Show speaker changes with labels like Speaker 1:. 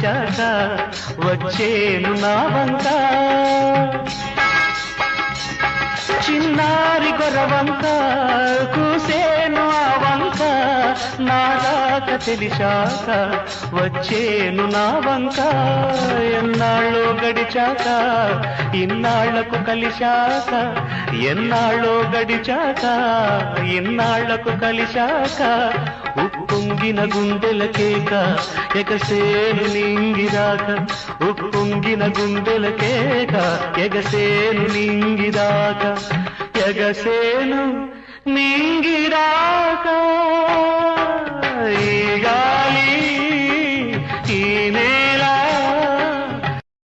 Speaker 1: కలిశాక వచ్చేను నా వంక చిన్నారి గొరవంక కూసేను ఆ వంక నాదాక తెలిశాక వచ్చేను నా వంక ఎన్నాళ్ళో గడిచాక ఇన్నాళ్లకు కలిశాక ఎన్నాళ్ళో గడిచాక ఇన్నాళ్లకు కలిశాక ఉప్పొంగిన గుండెల కేక ఎగసేను నింగిరాక ఉప్పొంగిన గుండెల కేక ఎగసేను నింగిరాక ఎగసేను నింగిరాక ఈగా